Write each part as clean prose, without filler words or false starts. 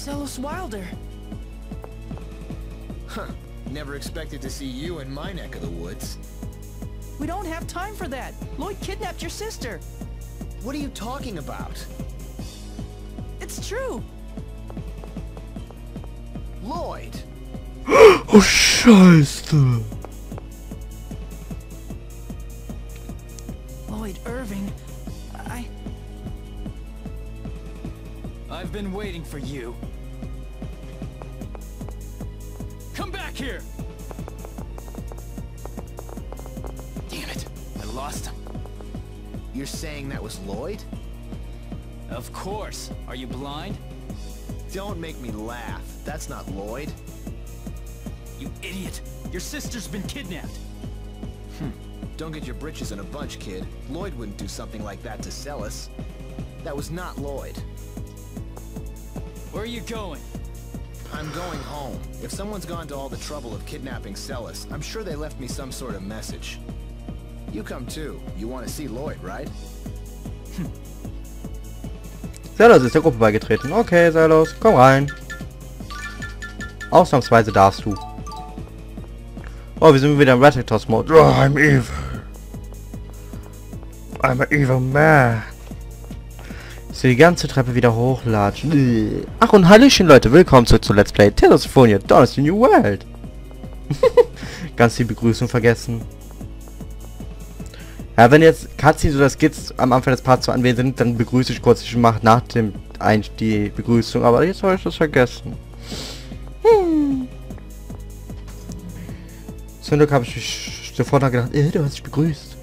Seles Wilder. Huh. Never expected to see you in my neck of the woods. We don't have time for that. Lloyd kidnapped your sister. What are you talking about? It's true. Lloyd! Oh, Scheiße! Lloyd Irving. I've been waiting for you. Come back here! Damn it, I lost him. You're saying that was Lloyd? Of course. Are you blind? Don't make me laugh. That's not Lloyd. You idiot! Your sister's been kidnapped! Don't get your britches in a bunch, kid. Lloyd wouldn't do something like that to Seles. That was not Lloyd. Where are you going? I'm going home. If someone's gone to all the trouble of kidnapping Seles, I'm sure they left me some sort of message. You come too. You want to see Lloyd, right? Seles ist der Gruppe beigetreten. Okay, Seles, komm rein. Ausnahmsweise darfst du. Oh, wir sind wieder im Red-Toss-Mode. Oh, I'm evil. I'm an evil man. So, die ganze Treppe wieder hochlatschen. Ach, und Hallöchen, Leute. Willkommen zurück zu Let's Play Symphonia. Dawn is the New World. Ganz die Begrüßung vergessen. Ja, wenn jetzt Cutscenes oder Skits am Anfang des Parts zu ansehen sind, dann begrüße ich kurz, ich mache nach dem die Begrüßung. Aber jetzt habe ich das vergessen. Zum Glück habe ich mich sofort gedacht, du hast dich begrüßt.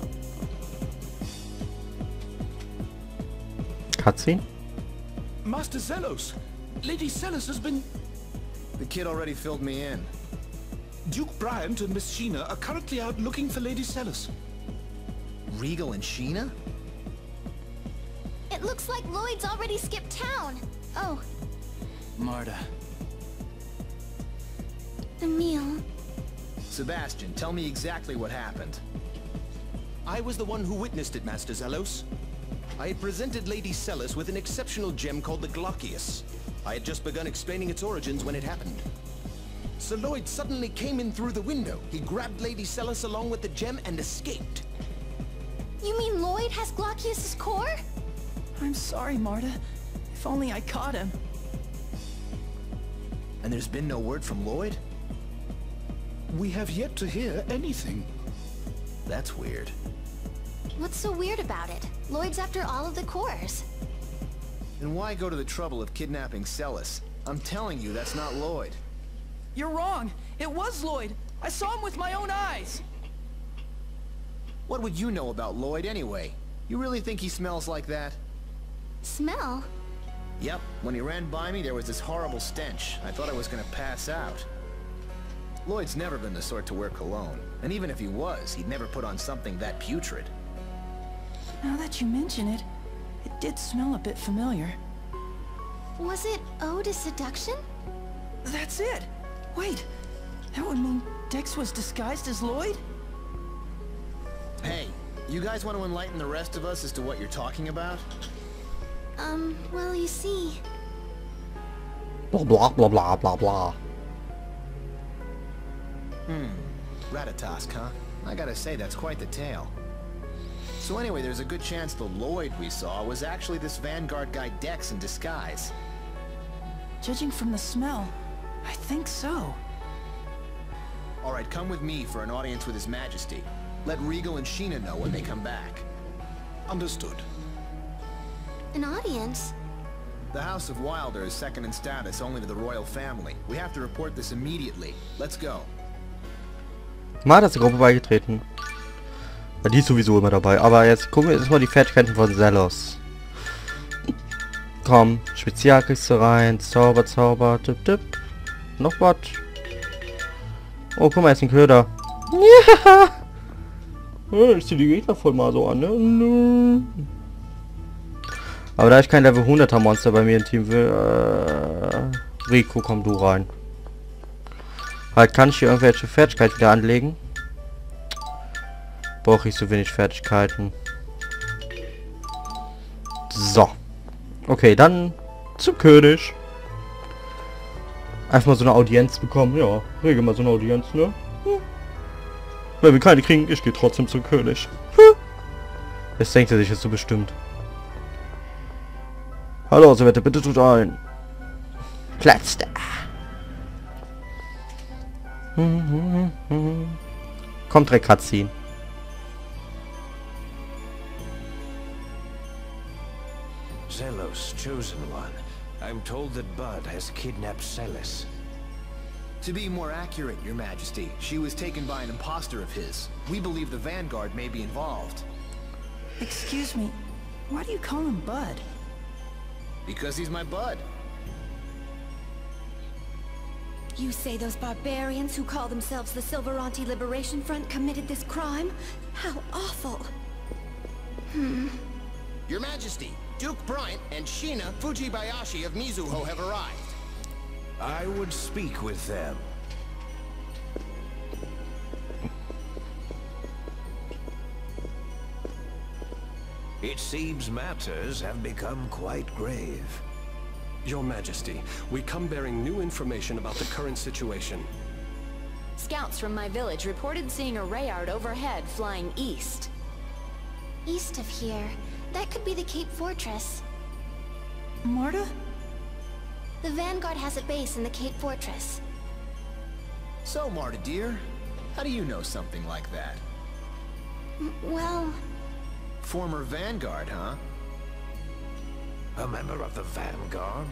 Cutscene? Master Zelos, Lady Seles has been... The kid already filled me in. Duke Bryant and Miss Sheena are currently out looking for Lady Seles. Regal and Sheena? It looks like Lloyd's already skipped town. Oh, Marta. Emil. Sebastian, tell me exactly what happened. I was the one who witnessed it, Master Zelos. I had presented Lady Seles with an exceptional gem called the Glockius. I had just begun explaining its origins when it happened. Sir Lloyd suddenly came in through the window. He grabbed Lady Seles along with the gem and escaped. You mean Lloyd has Glockius's core? I'm sorry, Marta. If only I caught him. And there's been no word from Lloyd? We have yet to hear anything. That's weird. What's so weird about it? Lloyd's after all of the cores. Then why go to the trouble of kidnapping Seles? I'm telling you, that's not Lloyd. You're wrong. It was Lloyd. I saw him with my own eyes. What would you know about Lloyd anyway? You really think he smells like that? Smell? Yep, when he ran by me there was this horrible stench. I thought I was gonna pass out. Lloyd's never been the sort to wear cologne. And even if he was, he'd never put on something that putrid. Now that you mention it, it did smell a bit familiar. Was it Ode to Seduction? That's it! Wait, that would mean Dex was disguised as Lloyd? Hey, you guys want to enlighten the rest of us as to what you're talking about? Well, you see... Blah blah blah blah blah blah. Ratatosk, huh? I gotta say, that's quite the tale. So anyway, there's a good chance the Lloyd we saw was actually this Vanguard guy Dex in disguise. Judging from the smell, I think so. Alright, come with me for an audience with His Majesty. Let Regal and Sheena know when they come back. Understood. An audience? The House of Wilder is second in status only to the royal family. We have to report this immediately. Let's go. Marta ist der Gruppe beigetreten. Ja, die ist sowieso immer dabei. Aber jetzt gucken wir uns mal die Fertigkeiten von Seles. Komm, Spezial kriegst du rein. Zauber, Zauber. Tipp, tipp. Noch was. Oh, guck mal, jetzt ein Köder. Ja. Ich zieh die Gegner voll mal so an, ne? Aber da ich kein Level 100er Monster bei mir im Team will, Rico, komm du rein. Halt, kann ich hier irgendwelche Fertigkeiten wieder anlegen? Brauche ich so wenig Fertigkeiten. So. Okay, dann zum König. Einfach mal so eine Audienz bekommen. Ja, regel mal so eine Audienz, ne? Wenn wir keine kriegen, ich gehe trotzdem zum König. Das denkt er sich jetzt so bestimmt. Hallo, so bitte tut ein. Platz da. Kommt direkt Cutscene. Zelos, chosen one. I'm told that Bud has kidnapped Seles. To be more accurate, Your Majesty, she was taken by an imposter of his. We believe the Vanguard may be involved. Excuse me, why do you call him Bud? Because he's my bud. You say those barbarians who call themselves the Silveranti Liberation Front committed this crime? How awful. Your Majesty, Duke Bryant and Shina Fujibayashi of Mizuho have arrived. I would speak with them. It seems matters have become quite grave. Your Majesty, we come bearing new information about the current situation. Scouts from my village reported seeing a Rayard overhead flying east. East of here. That could be the Cape Fortress. Marta? The Vanguard has a base in the Cape Fortress. So, Marta dear, how do you know something like that? Well... Former Vanguard, huh? A member of the Vanguard?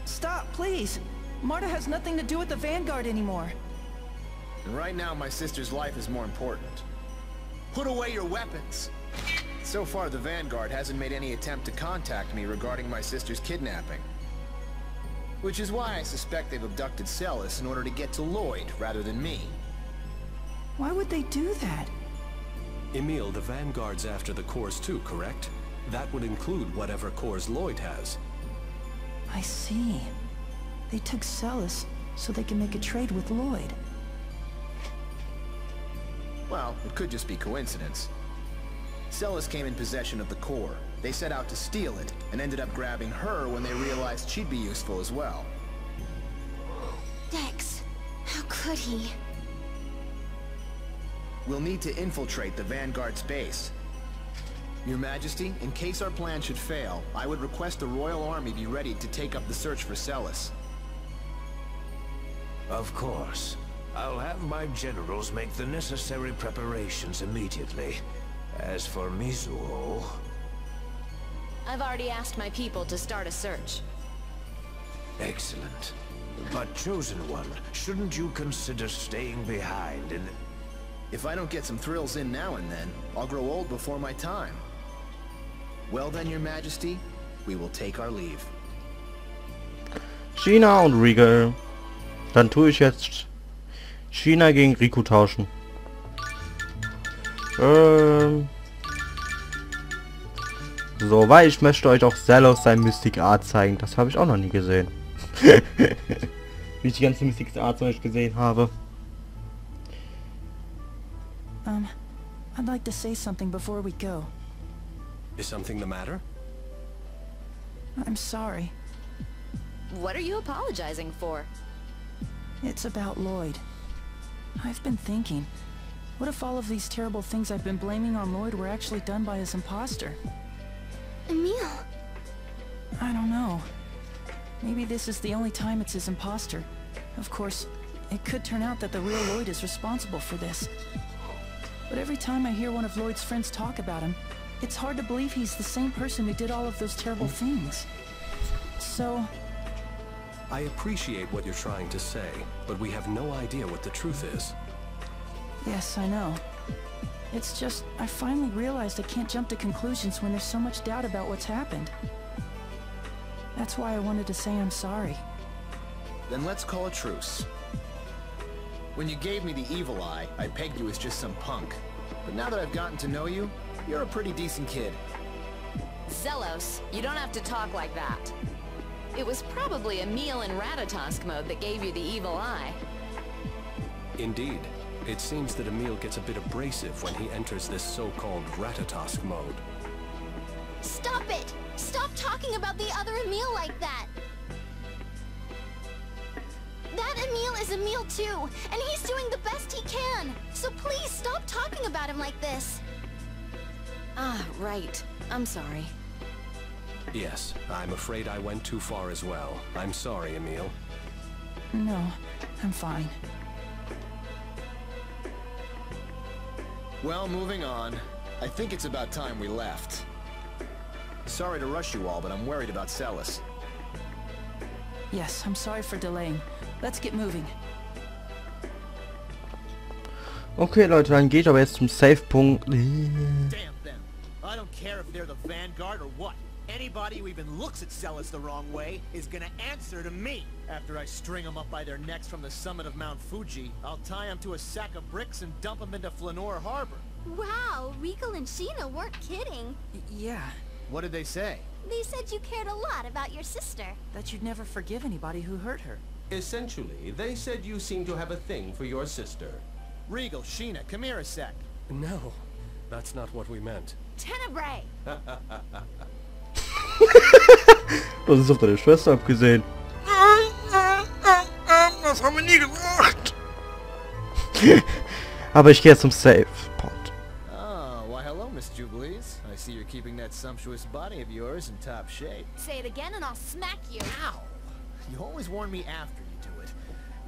Stop, please! Marta has nothing to do with the Vanguard anymore. And right now, my sister's life is more important. Put away your weapons! So far, the Vanguard hasn't made any attempt to contact me regarding my sister's kidnapping. Which is why I suspect they've abducted Seles in order to get to Lloyd, rather than me. Why would they do that? Emil, the Vanguard's after the cores too, correct? That would include whatever cores Lloyd has. I see. They took Seles so they can make a trade with Lloyd. Well, it could just be coincidence. Seles came in possession of the core. They set out to steal it, and ended up grabbing her when they realized she'd be useful as well. Dex, how could he? We'll need to infiltrate the Vanguard's base. Your Majesty, in case our plan should fail, I would request the Royal Army be ready to take up the search for Seles. Of course. I'll have my generals make the necessary preparations immediately. As for Mizuho... I've already asked my people to start a search. Excellent. But Chosen One, shouldn't you consider staying behind in the... If I don't get some thrills in now and then, I'll grow old before my time. Well then, Your Majesty, we will take our leave. China und Regal. Dann tue ich jetzt China gegen Riku tauschen. So, weil ich möchte euch auch Seles sein Mystic Art zeigen. Das habe ich auch noch nie gesehen. Wie ich die ganze Mystic Art noch nicht gesehen habe. I'd like to say something before we go. Is something the matter? I'm sorry. What are you apologizing for? It's about Lloyd. I've been thinking, what if all of these terrible things I've been blaming on Lloyd were actually done by his imposter? Emil! I don't know. Maybe this is the only time it's his imposter. Of course, it could turn out that the real Lloyd is responsible for this. But every time I hear one of Lloyd's friends talk about him, it's hard to believe he's the same person who did all of those terrible things. So... I appreciate what you're trying to say, but we have no idea what the truth is. Yes, I know. It's just, I finally realized I can't jump to conclusions when there's so much doubt about what's happened. That's why I wanted to say I'm sorry. Then let's call a truce. When you gave me the evil eye, I pegged you as just some punk. But now that I've gotten to know you, you're a pretty decent kid. Zelos, you don't have to talk like that. It was probably Emil in Ratatosk mode that gave you the evil eye. Indeed. It seems that Emil gets a bit abrasive when he enters this so-called Ratatosk mode. Stop it! Stop talking about the other Emil like that! That Emil is Emil too, and he's doing the best he can. So please stop talking about him like this. Ah, right. I'm sorry. Yes, I'm afraid I went too far as well. I'm sorry, Emil. No, I'm fine. Well, moving on. I think it's about time we left. Sorry to rush you all, but I'm worried about Seles. Yes, I'm sorry for delaying. Let's get moving. Okay, Leute, dann geht aber jetzt zum Save-Punkt. Damn them. I don't care if they're the Vanguard or what. Anybody who even looks at Seles the wrong way is gonna answer to me. After I string them up by their necks from the summit of Mount Fuji, I'll tie them to a sack of bricks and dump them into Flanor Harbor. Wow, Regal and Sheena weren't kidding. Yeah, What did they say? They said you cared a lot about your sister. that you'd never forgive anybody who hurt her. Essentially, they said you seem to have a thing for your sister. Regal, Sheena, come here a sec. No, that's not what we meant. Tenebrae! Das ist auf deine Schwester abgesehen. Das haben wir nie gesagt. Aber ich gehe jetzt zum Save-Part. Oh, why hello, Miss Jubilees. I see you're keeping that sumptuous body of yours in top shape. Say it again and I'll smack you. Ow! You always warn me after you do it.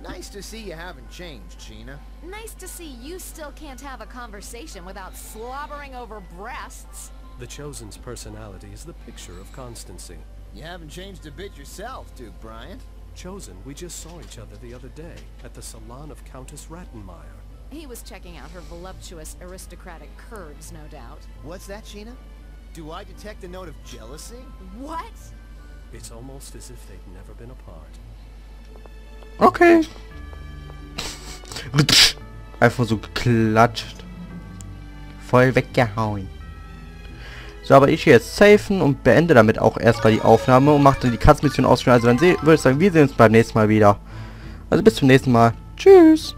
Nice to see you haven't changed, Sheena. Nice to see you still can't have a conversation without slobbering over breasts. The Chosen's personality is the picture of constancy. You haven't changed a bit yourself, Duke Bryant. Chosen, we just saw each other the other day at the salon of Countess Rattenmeyer. He was checking out her voluptuous aristocratic curves, no doubt. What's that, Sheena? Do I detect a note of jealousy? What? It's almost as if they'd never been apart. Okay. Einfach so geklatscht. Voll weggehauen. So, aber ich gehe jetzt safen und beende damit auch erstmal die Aufnahme und mache dann die Katzenmission ausspielen. Also dann würde ich sagen, wir sehen uns beim nächsten Mal wieder. Also bis zum nächsten Mal. Tschüss.